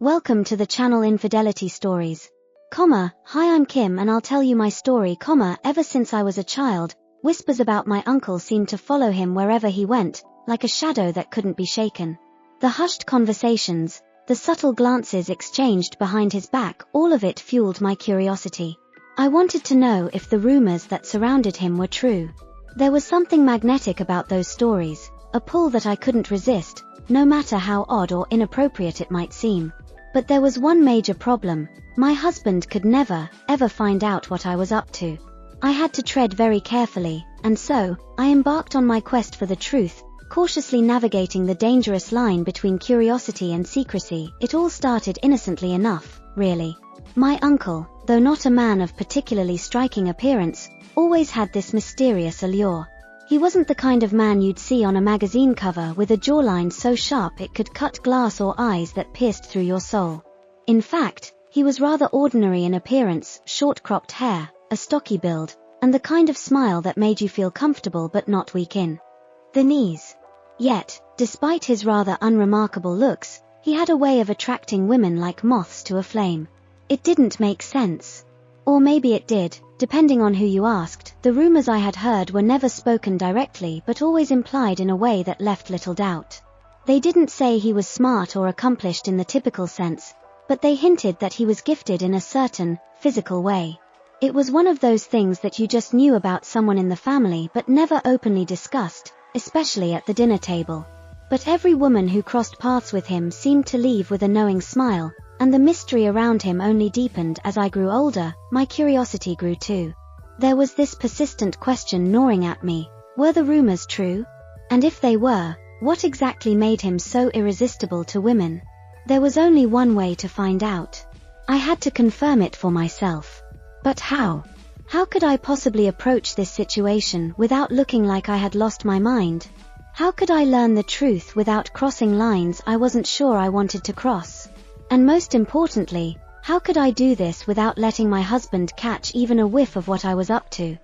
Welcome to the channel Infidelity Stories. Hi, I'm Kim and I'll tell you my story, ever since I was a child, whispers about my uncle seemed to follow him wherever he went, like a shadow that couldn't be shaken. The hushed conversations, the subtle glances exchanged behind his back, all of it fueled my curiosity. I wanted to know if the rumors that surrounded him were true. There was something magnetic about those stories, a pull that I couldn't resist, no matter how odd or inappropriate it might seem. But there was one major problem: my husband could never, ever find out what I was up to. I had to tread very carefully, and so, I embarked on my quest for the truth, cautiously navigating the dangerous line between curiosity and secrecy. It all started innocently enough, really. My uncle, though not a man of particularly striking appearance, always had this mysterious allure. He wasn't the kind of man you'd see on a magazine cover with a jawline so sharp it could cut glass or eyes that pierced through your soul. In fact, he was rather ordinary in appearance: short-cropped hair, a stocky build, and the kind of smile that made you feel comfortable but not weak in the knees. Yet, despite his rather unremarkable looks, he had a way of attracting women like moths to a flame. It didn't make sense. Or maybe it did, depending on who you asked. The rumors I had heard were never spoken directly but always implied in a way that left little doubt. They didn't say he was smart or accomplished in the typical sense, but they hinted that he was gifted in a certain, physical way. It was one of those things that you just knew about someone in the family but never openly discussed, especially at the dinner table. But every woman who crossed paths with him seemed to leave with a knowing smile, and the mystery around him only deepened. As I grew older, my curiosity grew too. There was this persistent question gnawing at me: were the rumors true? And if they were, what exactly made him so irresistible to women? There was only one way to find out. I had to confirm it for myself. But how? How could I possibly approach this situation without looking like I had lost my mind? How could I learn the truth without crossing lines I wasn't sure I wanted to cross? And most importantly, how could I do this without letting my husband catch even a whiff of what I was up to?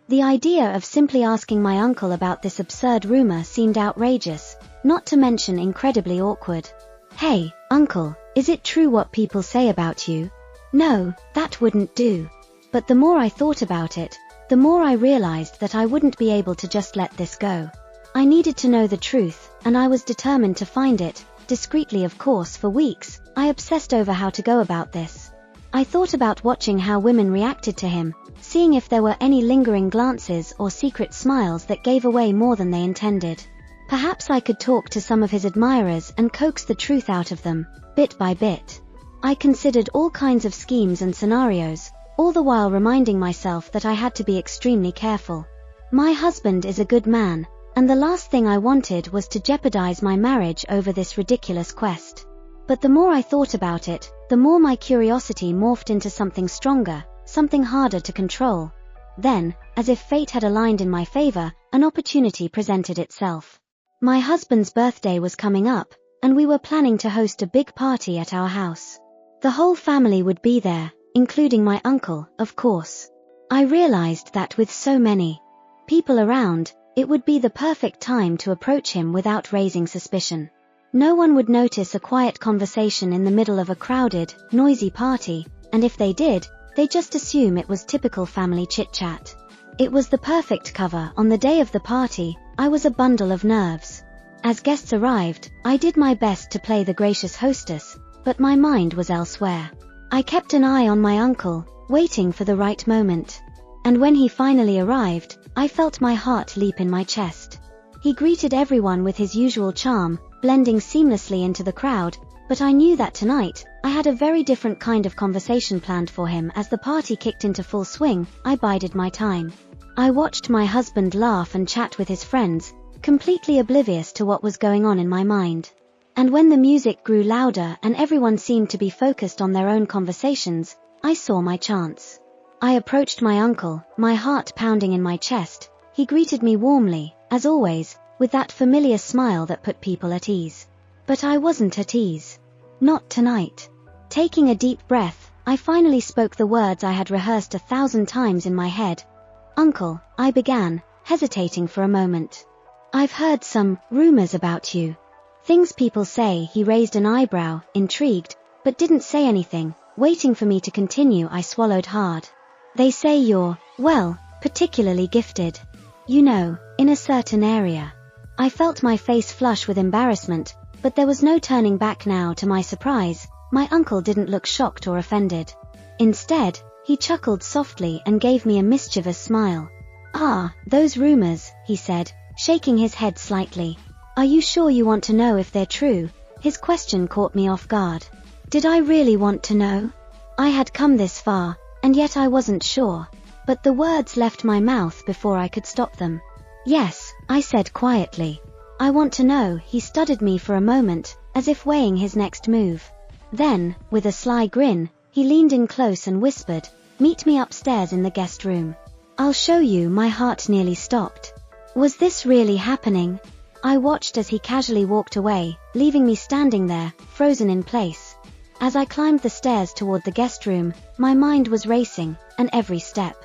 The idea of simply asking my uncle about this absurd rumor seemed outrageous, not to mention incredibly awkward. "Hey, uncle, is it true what people say about you?" No, that wouldn't do. But the more I thought about it, the more I realized that I wouldn't be able to just let this go. I needed to know the truth, and I was determined to find it. Discreetly, of course. For weeks, I obsessed over how to go about this. I thought about watching how women reacted to him, seeing if there were any lingering glances or secret smiles that gave away more than they intended. Perhaps I could talk to some of his admirers and coax the truth out of them, bit by bit. I considered all kinds of schemes and scenarios, all the while reminding myself that I had to be extremely careful. My husband is a good man, and the last thing I wanted was to jeopardize my marriage over this ridiculous quest. But the more I thought about it, the more my curiosity morphed into something stronger, something harder to control. Then, as if fate had aligned in my favor, an opportunity presented itself. My husband's birthday was coming up, and we were planning to host a big party at our house. The whole family would be there, including my uncle, of course. I realized that with so many people around, it would be the perfect time to approach him without raising suspicion. No one would notice a quiet conversation in the middle of a crowded, noisy party, and if they did, they'd just assume it was typical family chit-chat. It was the perfect cover. On the day of the party, I was a bundle of nerves. As guests arrived, I did my best to play the gracious hostess, but my mind was elsewhere. I kept an eye on my uncle, waiting for the right moment. And when he finally arrived, I felt my heart leap in my chest. He greeted everyone with his usual charm, blending seamlessly into the crowd, but I knew that tonight, I had a very different kind of conversation planned for him. As the party kicked into full swing, I bided my time. I watched my husband laugh and chat with his friends, completely oblivious to what was going on in my mind. And when the music grew louder and everyone seemed to be focused on their own conversations, I saw my chance. I approached my uncle, my heart pounding in my chest. He greeted me warmly, as always, with that familiar smile that put people at ease. But I wasn't at ease. Not tonight. Taking a deep breath, I finally spoke the words I had rehearsed 1,000 times in my head. "Uncle," I began, hesitating for a moment. "I've heard some rumors about you. Things people say." He raised an eyebrow, intrigued, but didn't say anything. Waiting for me to continue, I swallowed hard. They say you're, well, particularly gifted. You know, in a certain area. I felt my face flush with embarrassment, but there was no turning back now. To my surprise, my uncle didn't look shocked or offended. Instead, he chuckled softly and gave me a mischievous smile. "Ah, those rumors," he said, shaking his head slightly. "Are you sure you want to know if they're true?" His question caught me off guard. Did I really want to know? I had come this far, and yet I wasn't sure. But the words left my mouth before I could stop them. "Yes," I said quietly. "I want to know." He studied me for a moment, as if weighing his next move. Then, with a sly grin, he leaned in close and whispered, "Meet me upstairs in the guest room. I'll show you." My heart nearly stopped. Was this really happening? I watched as he casually walked away, leaving me standing there, frozen in place. As I climbed the stairs toward the guest room, my mind was racing, and every step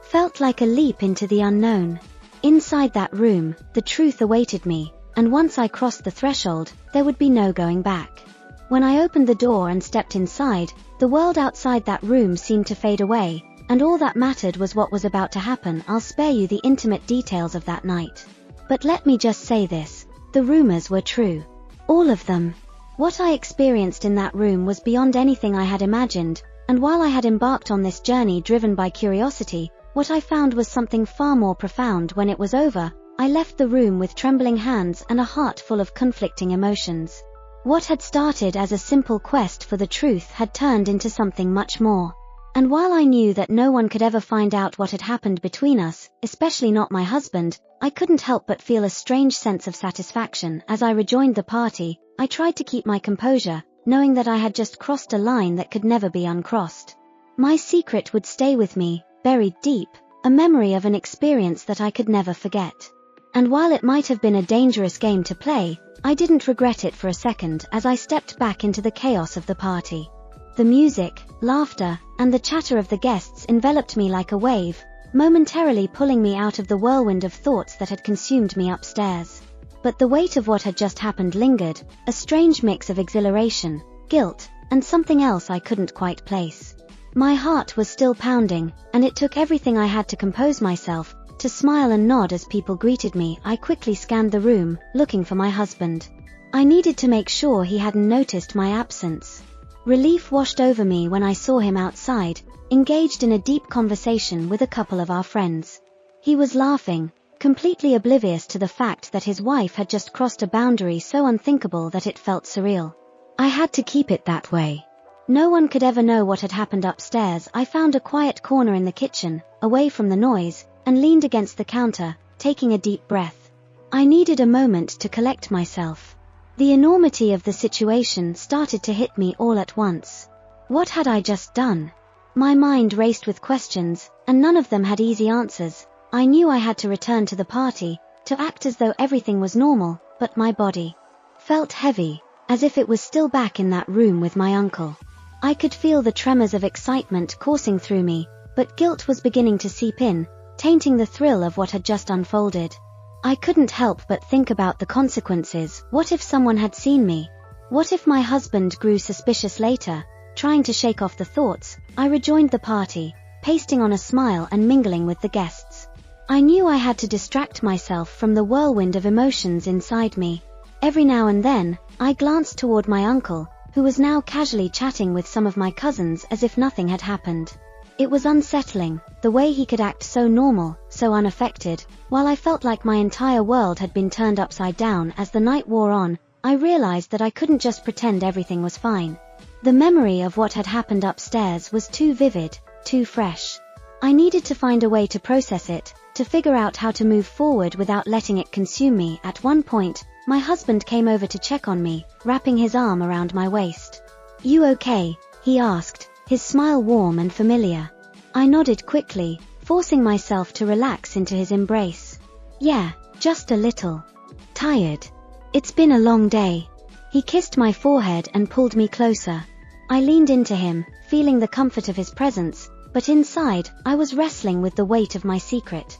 felt like a leap into the unknown. Inside that room, the truth awaited me, and once I crossed the threshold, there would be no going back. When I opened the door and stepped inside, the world outside that room seemed to fade away, and all that mattered was what was about to happen. I'll spare you the intimate details of that night. But let me just say this, the rumors were true. All of them. What I experienced in that room was beyond anything I had imagined, and while I had embarked on this journey driven by curiosity, what I found was something far more profound. When it was over, I left the room with trembling hands and a heart full of conflicting emotions. What had started as a simple quest for the truth had turned into something much more. And while I knew that no one could ever find out what had happened between us, especially not my husband, I couldn't help but feel a strange sense of satisfaction. As I rejoined the party, I tried to keep my composure, knowing that I had just crossed a line that could never be uncrossed. My secret would stay with me, buried deep, a memory of an experience that I could never forget. And while it might have been a dangerous game to play, I didn't regret it for a second as I stepped back into the chaos of the party. The music, laughter, and the chatter of the guests enveloped me like a wave, momentarily pulling me out of the whirlwind of thoughts that had consumed me upstairs. But the weight of what had just happened lingered, a strange mix of exhilaration, guilt, and something else I couldn't quite place. My heart was still pounding, and it took everything I had to compose myself, to smile and nod as people greeted me. I quickly scanned the room, looking for my husband. I needed to make sure he hadn't noticed my absence. Relief washed over me when I saw him outside, engaged in a deep conversation with a couple of our friends. He was laughing, completely oblivious to the fact that his wife had just crossed a boundary so unthinkable that it felt surreal. I had to keep it that way. No one could ever know what had happened upstairs. I found a quiet corner in the kitchen, away from the noise, and leaned against the counter, taking a deep breath. I needed a moment to collect myself. The enormity of the situation started to hit me all at once. What had I just done? My mind raced with questions, and none of them had easy answers. I knew I had to return to the party, to act as though everything was normal, but my body felt heavy, as if it was still back in that room with my uncle. I could feel the tremors of excitement coursing through me, but guilt was beginning to seep in, tainting the thrill of what had just unfolded. I couldn't help but think about the consequences. What if someone had seen me? What if my husband grew suspicious later? Trying to shake off the thoughts, I rejoined the party, pasting on a smile and mingling with the guests. I knew I had to distract myself from the whirlwind of emotions inside me. Every now and then, I glanced toward my uncle, who was now casually chatting with some of my cousins as if nothing had happened. It was unsettling, the way he could act so normal, so unaffected, while I felt like my entire world had been turned upside down. As the night wore on, I realized that I couldn't just pretend everything was fine. The memory of what had happened upstairs was too vivid, too fresh. I needed to find a way to process it, to figure out how to move forward without letting it consume me. At one point, my husband came over to check on me, wrapping his arm around my waist. "You okay?" he asked, his smile warm and familiar. I nodded quickly, forcing myself to relax into his embrace. "Yeah, just a little tired. It's been a long day." He kissed my forehead and pulled me closer. I leaned into him, feeling the comfort of his presence, but inside, I was wrestling with the weight of my secret.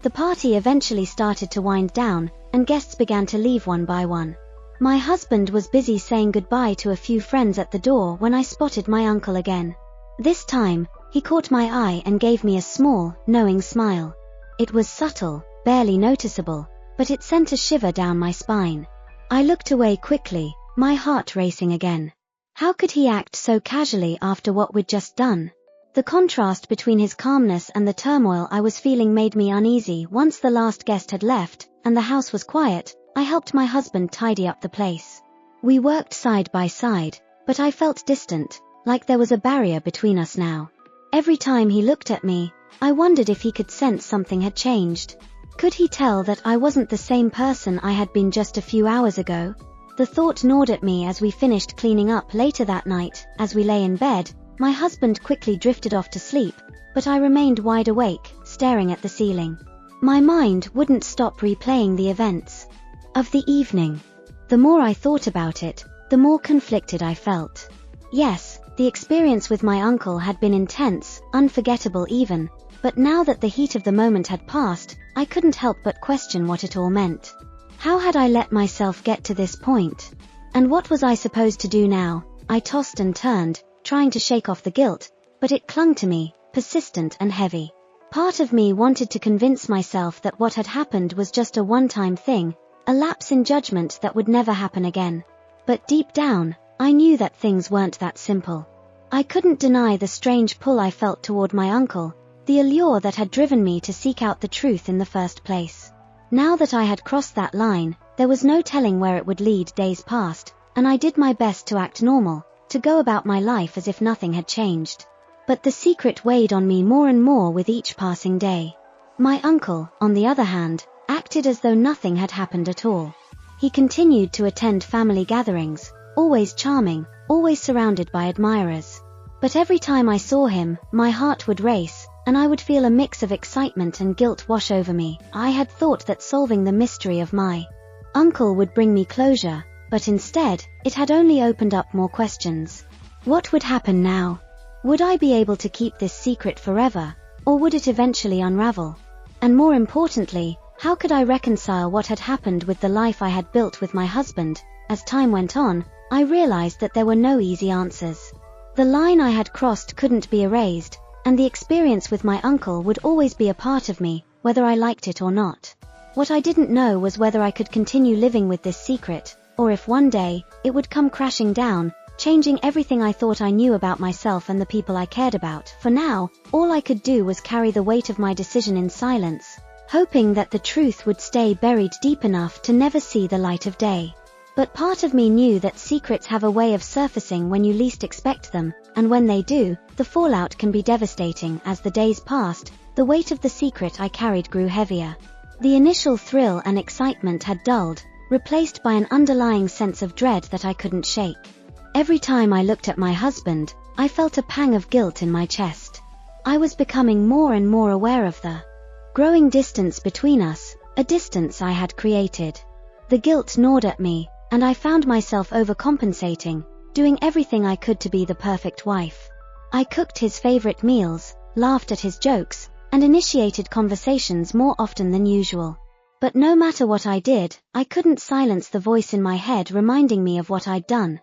The party eventually started to wind down, and guests began to leave one by one. My husband was busy saying goodbye to a few friends at the door when I spotted my uncle again. This time, he caught my eye and gave me a small, knowing smile. It was subtle, barely noticeable, but it sent a shiver down my spine. I looked away quickly, my heart racing again. How could he act so casually after what we'd just done? The contrast between his calmness and the turmoil I was feeling made me uneasy. Once the last guest had left, and the house was quiet, I helped my husband tidy up the place. We worked side by side, but I felt distant, like there was a barrier between us now. Every time he looked at me, I wondered if he could sense something had changed. Could he tell that I wasn't the same person I had been just a few hours ago? The thought gnawed at me as we finished cleaning up later that night. As we lay in bed, my husband quickly drifted off to sleep, but I remained wide awake, staring at the ceiling. My mind wouldn't stop replaying the events of the evening. The more I thought about it, the more conflicted I felt. Yes, the experience with my uncle had been intense, unforgettable even, but now that the heat of the moment had passed, I couldn't help but question what it all meant. How had I let myself get to this point? And what was I supposed to do now? I tossed and turned, trying to shake off the guilt, but it clung to me, persistent and heavy. Part of me wanted to convince myself that what had happened was just a one-time thing, a lapse in judgment that would never happen again. But deep down, I knew that things weren't that simple. I couldn't deny the strange pull I felt toward my uncle, the allure that had driven me to seek out the truth in the first place. Now that I had crossed that line, there was no telling where it would lead. Days passed, and I did my best to act normal, to go about my life as if nothing had changed. But the secret weighed on me more and more with each passing day. My uncle, on the other hand, acted as though nothing had happened at all. He continued to attend family gatherings, always charming, always surrounded by admirers. But every time I saw him, my heart would race, and I would feel a mix of excitement and guilt wash over me. I had thought that solving the mystery of my uncle would bring me closure, but instead, it had only opened up more questions. What would happen now? Would I be able to keep this secret forever, or would it eventually unravel? And more importantly, how could I reconcile what had happened with the life I had built with my husband? As time went on, I realized that there were no easy answers. The line I had crossed couldn't be erased, and the experience with my uncle would always be a part of me, whether I liked it or not. What I didn't know was whether I could continue living with this secret, or if one day, it would come crashing down, changing everything I thought I knew about myself and the people I cared about. For now, all I could do was carry the weight of my decision in silence, hoping that the truth would stay buried deep enough to never see the light of day. But part of me knew that secrets have a way of surfacing when you least expect them, and when they do, the fallout can be devastating. As the days passed, the weight of the secret I carried grew heavier. The initial thrill and excitement had dulled, replaced by an underlying sense of dread that I couldn't shake. Every time I looked at my husband, I felt a pang of guilt in my chest. I was becoming more and more aware of the growing distance between us, a distance I had created. The guilt gnawed at me, and I found myself overcompensating, doing everything I could to be the perfect wife. I cooked his favorite meals, laughed at his jokes, and initiated conversations more often than usual. But no matter what I did, I couldn't silence the voice in my head reminding me of what I'd done.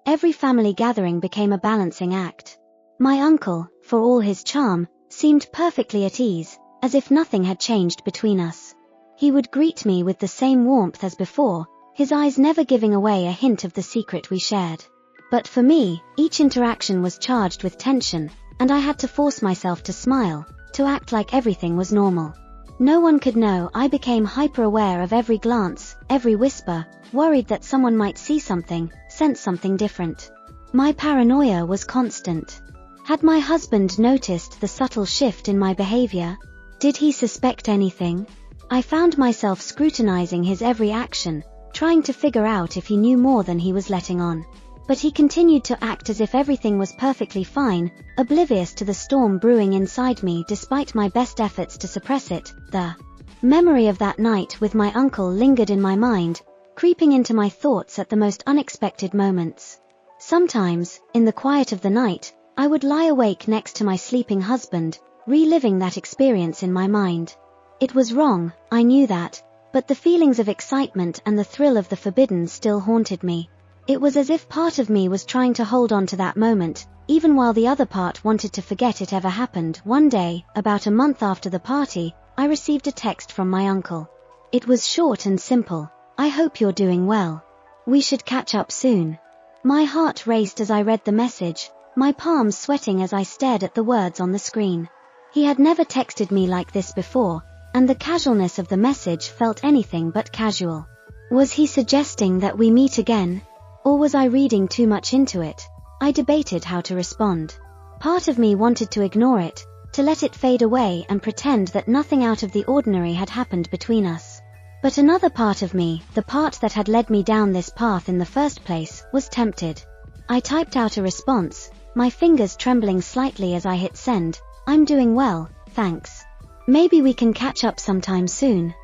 Every family gathering became a balancing act. My uncle, for all his charm, seemed perfectly at ease, as if nothing had changed between us. He would greet me with the same warmth as before, his eyes never giving away a hint of the secret we shared. But for me, each interaction was charged with tension, and I had to force myself to smile, to act like everything was normal. No one could know. I became hyper-aware of every glance, every whisper, worried that someone might see something, sense something different. My paranoia was constant. Had my husband noticed the subtle shift in my behavior? Did he suspect anything? I found myself scrutinizing his every action, trying to figure out if he knew more than he was letting on. But he continued to act as if everything was perfectly fine, oblivious to the storm brewing inside me despite my best efforts to suppress it. The memory of that night with my uncle lingered in my mind, creeping into my thoughts at the most unexpected moments. Sometimes, in the quiet of the night, I would lie awake next to my sleeping husband, reliving that experience in my mind. It was wrong, I knew that, But the feelings of excitement and the thrill of the forbidden still haunted me. It was as if part of me was trying to hold on to that moment, even while the other part wanted to forget it ever happened. One day, about a month after the party, I received a text from my uncle. It was short and simple. "I hope you're doing well. We should catch up soon." My heart raced as I read the message, my palms sweating as I stared at the words on the screen. He had never texted me like this before, and the casualness of the message felt anything but casual. Was he suggesting that we meet again? Or was I reading too much into it? I debated how to respond. Part of me wanted to ignore it, to let it fade away and pretend that nothing out of the ordinary had happened between us. But another part of me, the part that had led me down this path in the first place, was tempted. I typed out a response, my fingers trembling slightly as I hit send. "I'm doing well, thanks. Maybe we can catch up sometime soon."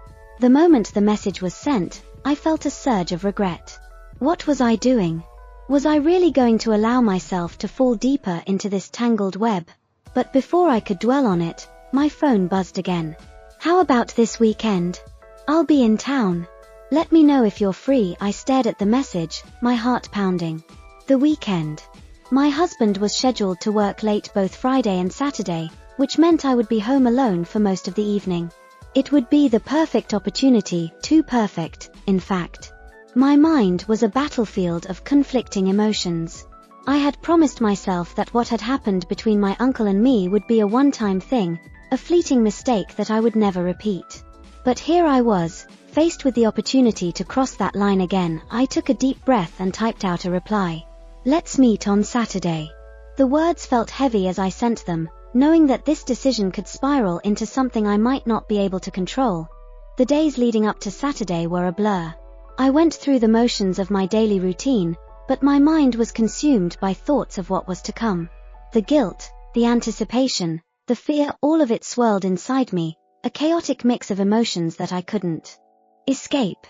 The moment the message was sent, I felt a surge of regret. What was I doing? Was I really going to allow myself to fall deeper into this tangled web? But before I could dwell on it, my phone buzzed again. "How about this weekend? I'll be in town. Let me know if you're free." I stared at the message, my heart pounding. The weekend. My husband was scheduled to work late both Friday and Saturday, which meant I would be home alone for most of the evening. It would be the perfect opportunity, too perfect, in fact. My mind was a battlefield of conflicting emotions. I had promised myself that what had happened between my uncle and me would be a one-time thing, a fleeting mistake that I would never repeat. But here I was, faced with the opportunity to cross that line again. I took a deep breath and typed out a reply. "Let's meet on Saturday." The words felt heavy as I sent them, knowing that this decision could spiral into something I might not be able to control. The days leading up to Saturday were a blur. I went through the motions of my daily routine, but my mind was consumed by thoughts of what was to come. The guilt, the anticipation, the fear, all of it swirled inside me, a chaotic mix of emotions that I couldn't escape.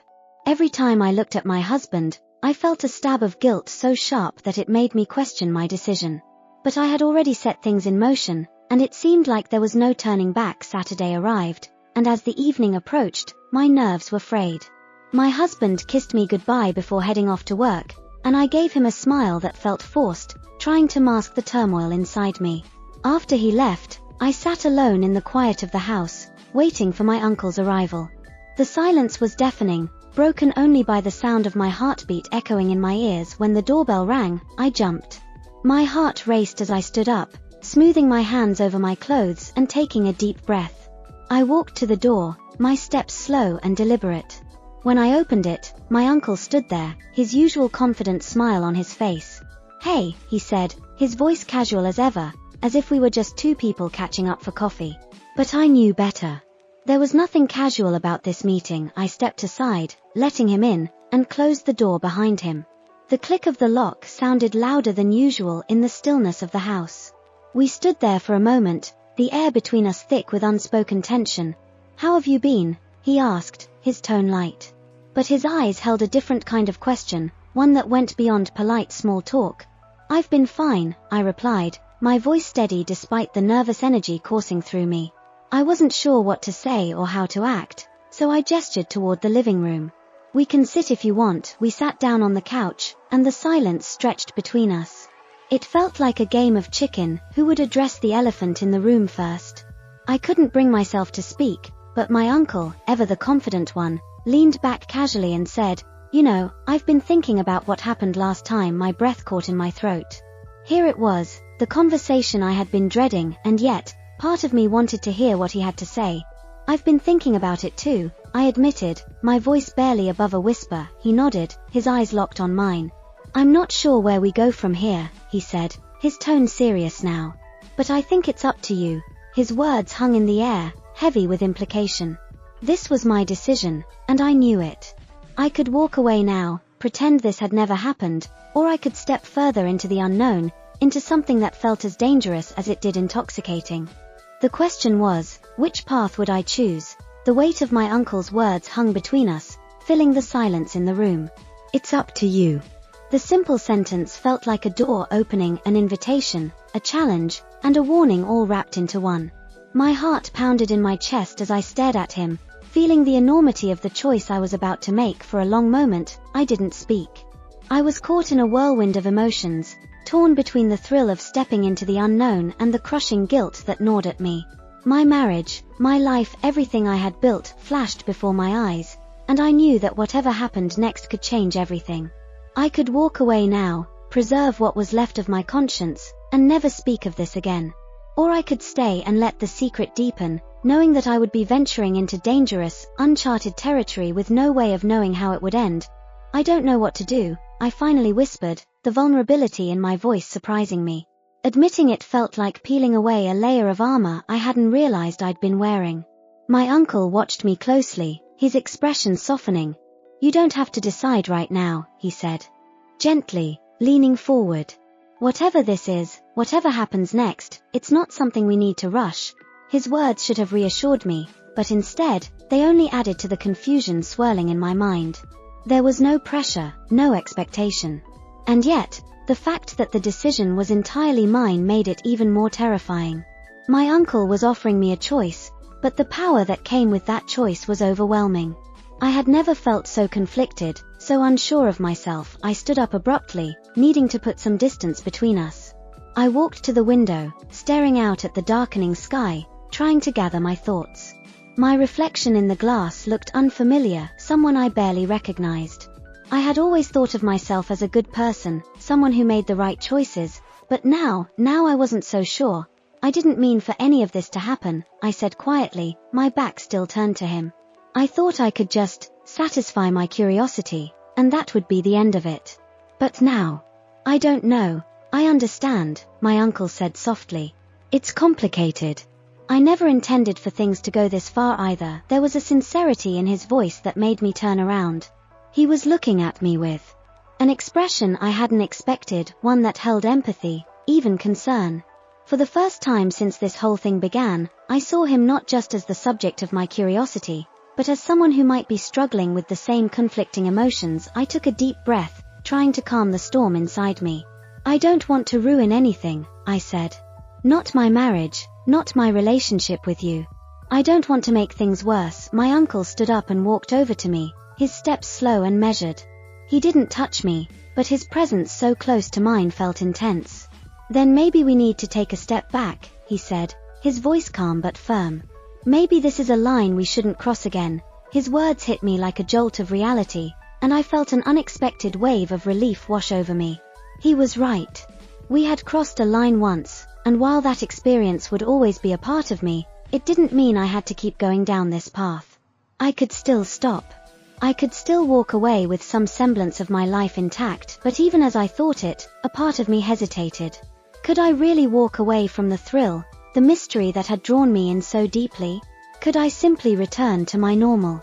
Every time I looked at my husband, I felt a stab of guilt so sharp that it made me question my decision. But I had already set things in motion, and it seemed like there was no turning back. Saturday arrived, and as the evening approached, my nerves were frayed. My husband kissed me goodbye before heading off to work, and I gave him a smile that felt forced, trying to mask the turmoil inside me. After he left, I sat alone in the quiet of the house, waiting for my uncle's arrival. The silence was deafening, broken only by the sound of my heartbeat echoing in my ears. When the doorbell rang, I jumped. My heart raced as I stood up, smoothing my hands over my clothes and taking a deep breath. I walked to the door, my steps slow and deliberate. When I opened it, my uncle stood there, his usual confident smile on his face. "Hey," he said, his voice casual as ever, as if we were just two people catching up for coffee. But I knew better. There was nothing casual about this meeting. I stepped aside, letting him in, and closed the door behind him. The click of the lock sounded louder than usual in the stillness of the house. We stood there for a moment, the air between us thick with unspoken tension. "How have you been?" he asked, his tone light. But his eyes held a different kind of question, one that went beyond polite small talk. "I've been fine," I replied, my voice steady despite the nervous energy coursing through me. I wasn't sure what to say or how to act, so I gestured toward the living room. "We can sit if you want." We sat down on the couch, and the silence stretched between us. It felt like a game of chicken, who would address the elephant in the room first. I couldn't bring myself to speak, but my uncle, ever the confident one, leaned back casually and said, "You know, I've been thinking about what happened last time." My breath caught in my throat. Here it was, the conversation I had been dreading, and yet, part of me wanted to hear what he had to say. "I've been thinking about it too," I admitted, my voice barely above a whisper. He nodded, his eyes locked on mine. "I'm not sure where we go from here," he said, his tone serious now. "But I think it's up to you." His words hung in the air, heavy with implication. This was my decision, and I knew it. I could walk away now, pretend this had never happened, or I could step further into the unknown, into something that felt as dangerous as it did intoxicating. The question was, which path would I choose? The weight of my uncle's words hung between us, filling the silence in the room. "It's up to you." The simple sentence felt like a door opening, an invitation, a challenge, and a warning all wrapped into one. My heart pounded in my chest as I stared at him, Feeling the enormity of the choice I was about to make for a long moment, I didn't speak. I was caught in a whirlwind of emotions, torn between the thrill of stepping into the unknown and the crushing guilt that gnawed at me. My marriage, my life, everything I had built flashed before my eyes, and I knew that whatever happened next could change everything. I could walk away now, preserve what was left of my conscience, and never speak of this again. Or I could stay and let the secret deepen, knowing that I would be venturing into dangerous, uncharted territory with no way of knowing how it would end. I don't know what to do, I finally whispered, the vulnerability in my voice surprising me. Admitting it felt like peeling away a layer of armor I hadn't realized I'd been wearing. My uncle watched me closely, his expression softening. You don't have to decide right now, he said. Gently, leaning forward. Whatever this is, whatever happens next, it's not something we need to rush. His words should have reassured me, but instead, they only added to the confusion swirling in my mind. There was no pressure, no expectation. And yet, the fact that the decision was entirely mine made it even more terrifying. My uncle was offering me a choice, but the power that came with that choice was overwhelming. I had never felt so conflicted, so unsure of myself. I stood up abruptly, needing to put some distance between us. I walked to the window, staring out at the darkening sky, trying to gather my thoughts. My reflection in the glass looked unfamiliar, someone I barely recognized. I had always thought of myself as a good person, someone who made the right choices, but now I wasn't so sure. I didn't mean for any of this to happen, I said quietly, my back still turned to him. I thought I could just satisfy my curiosity, and that would be the end of it. But now, I don't know. I understand, my uncle said softly. It's complicated. I never intended for things to go this far either. There was a sincerity in his voice that made me turn around. He was looking at me with an expression I hadn't expected, one that held empathy, even concern. For the first time since this whole thing began, I saw him not just as the subject of my curiosity, but as someone who might be struggling with the same conflicting emotions. I took a deep breath, trying to calm the storm inside me. I don't want to ruin anything, I said. Not my marriage, not my relationship with you. I don't want to make things worse. My uncle stood up and walked over to me, his steps slow and measured. He didn't touch me, but his presence so close to mine felt intense. Then maybe we need to take a step back, he said, his voice calm but firm. Maybe this is a line we shouldn't cross again. His words hit me like a jolt of reality, and I felt an unexpected wave of relief wash over me. He was right. We had crossed a line once, and while that experience would always be a part of me, it didn't mean I had to keep going down this path. I could still stop. I could still walk away with some semblance of my life intact, but even as I thought it, a part of me hesitated. Could I really walk away from the thrill, the mystery that had drawn me in so deeply? Could I simply return to my normal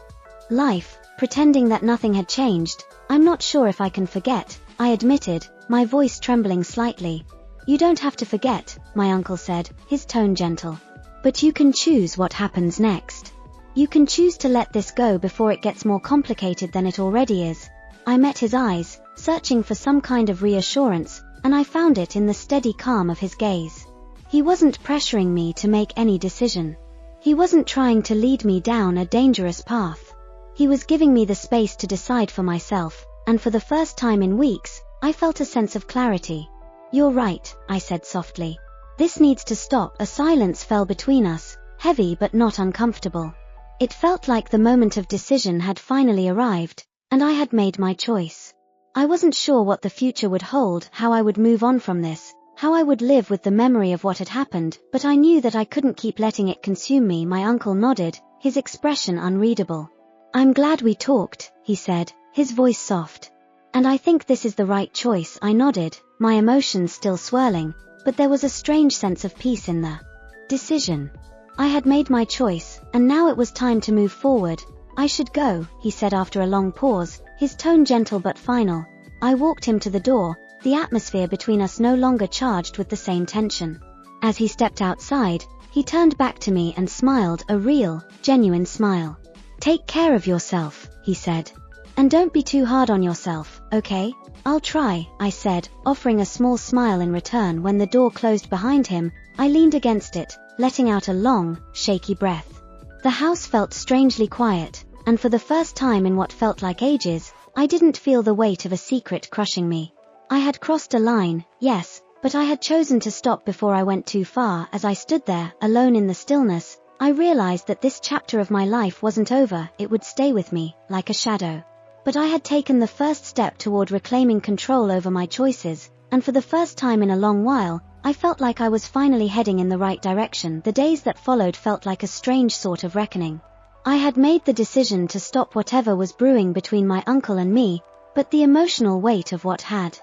life, pretending that nothing had changed? I'm not sure if I can forget, I admitted, my voice trembling slightly. You don't have to forget, my uncle said, his tone gentle. But you can choose what happens next. You can choose to let this go before it gets more complicated than it already is. I met his eyes, searching for some kind of reassurance, and I found it in the steady calm of his gaze. He wasn't pressuring me to make any decision. He wasn't trying to lead me down a dangerous path. He was giving me the space to decide for myself, and for the first time in weeks, I felt a sense of clarity. You're right, I said softly. This needs to stop. A silence fell between us, heavy but not uncomfortable. It felt like the moment of decision had finally arrived, and I had made my choice. I wasn't sure what the future would hold, how I would move on from this, how I would live with the memory of what had happened, but I knew that I couldn't keep letting it consume me. My uncle nodded, his expression unreadable. I'm glad we talked, he said, his voice soft. And I think this is the right choice. I nodded, my emotions still swirling, but there was a strange sense of peace in the decision. I had made my choice, and now it was time to move forward. I should go, he said after a long pause, his tone gentle but final. I walked him to the door, the atmosphere between us no longer charged with the same tension. As he stepped outside, he turned back to me and smiled, a real, genuine smile. Take care of yourself, he said. And don't be too hard on yourself, okay? I'll try, I said, offering a small smile in return. When the door closed behind him, I leaned against it, letting out a long, shaky breath. The house felt strangely quiet, and for the first time in what felt like ages, I didn't feel the weight of a secret crushing me. I had crossed a line, yes, but I had chosen to stop before I went too far. As I stood there, alone in the stillness, I realized that this chapter of my life wasn't over. It would stay with me, like a shadow. But I had taken the first step toward reclaiming control over my choices, and for the first time in a long while, I felt like I was finally heading in the right direction. The days that followed felt like a strange sort of reckoning. I had made the decision to stop whatever was brewing between my uncle and me, but the emotional weight of what had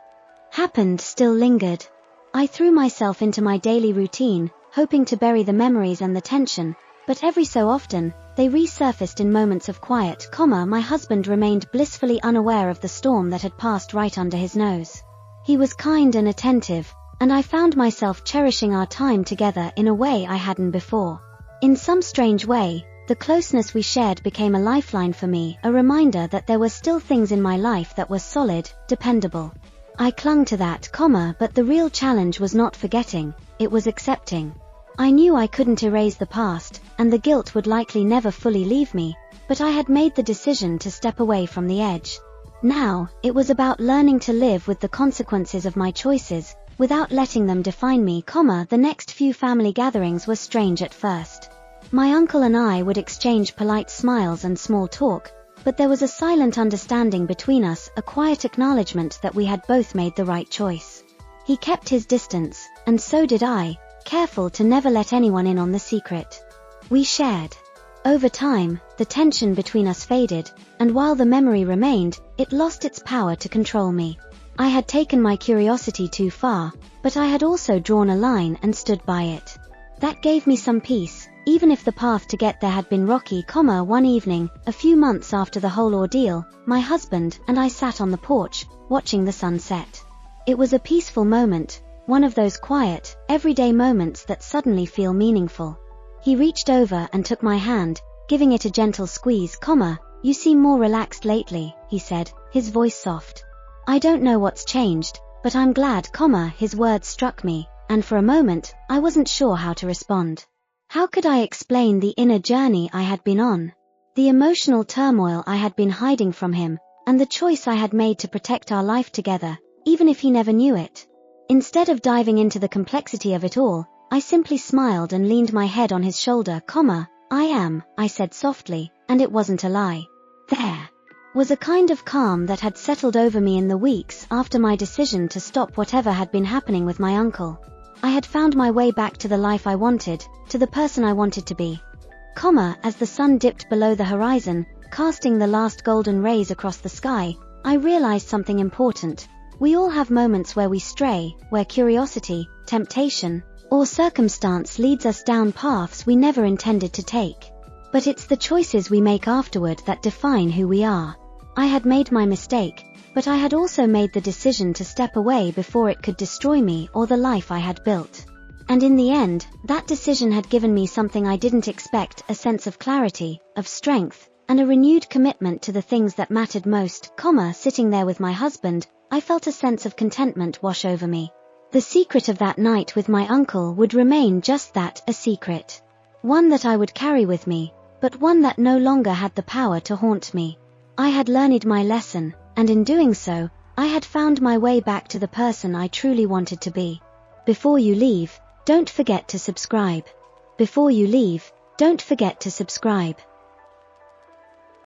happened still lingered. I threw myself into my daily routine, hoping to bury the memories and the tension, but every so often, they resurfaced in moments of quiet. My husband remained blissfully unaware of the storm that had passed right under his nose. He was kind and attentive, and I found myself cherishing our time together in a way I hadn't before. In some strange way, the closeness we shared became a lifeline for me, a reminder that there were still things in my life that were solid, dependable. I clung to that, but the real challenge was not forgetting, it was accepting. I knew I couldn't erase the past, and the guilt would likely never fully leave me, but I had made the decision to step away from the edge. Now, it was about learning to live with the consequences of my choices, without letting them define me. The next few family gatherings were strange at first. My uncle and I would exchange polite smiles and small talk, but there was a silent understanding between us, a quiet acknowledgement that we had both made the right choice. He kept his distance, and so did I, careful to never let anyone in on the secret we shared. Over time, the tension between us faded, and while the memory remained, it lost its power to control me. I had taken my curiosity too far, but I had also drawn a line and stood by it. That gave me some peace, even if the path to get there had been rocky. One evening, a few months after the whole ordeal, my husband and I sat on the porch, watching the sun set. It was a peaceful moment, one of those quiet, everyday moments that suddenly feel meaningful. He reached over and took my hand, giving it a gentle squeeze. You seem more relaxed lately, he said, his voice soft. I don't know what's changed, but I'm glad. His words struck me, and for a moment, I wasn't sure how to respond. How could I explain the inner journey I had been on? The emotional turmoil I had been hiding from him, and the choice I had made to protect our life together, even if he never knew it. Instead of diving into the complexity of it all, I simply smiled and leaned my head on his shoulder. I said softly, and it wasn't a lie. There was a kind of calm that had settled over me in the weeks after my decision to stop whatever had been happening with my uncle. I had found my way back to the life I wanted, to the person I wanted to be. As the sun dipped below the horizon, casting the last golden rays across the sky, I realized something important. We all have moments where we stray, where curiosity, temptation, or circumstance leads us down paths we never intended to take. But it's the choices we make afterward that define who we are. I had made my mistake, but I had also made the decision to step away before it could destroy me or the life I had built. And in the end, that decision had given me something I didn't expect, a sense of clarity, of strength, and a renewed commitment to the things that mattered most. Sitting there with my husband, I felt a sense of contentment wash over me. The secret of that night with my uncle would remain just that, a secret. One that I would carry with me, but one that no longer had the power to haunt me. I had learned my lesson, and in doing so, I had found my way back to the person I truly wanted to be. Before you leave, don't forget to subscribe. Before you leave, don't forget to subscribe.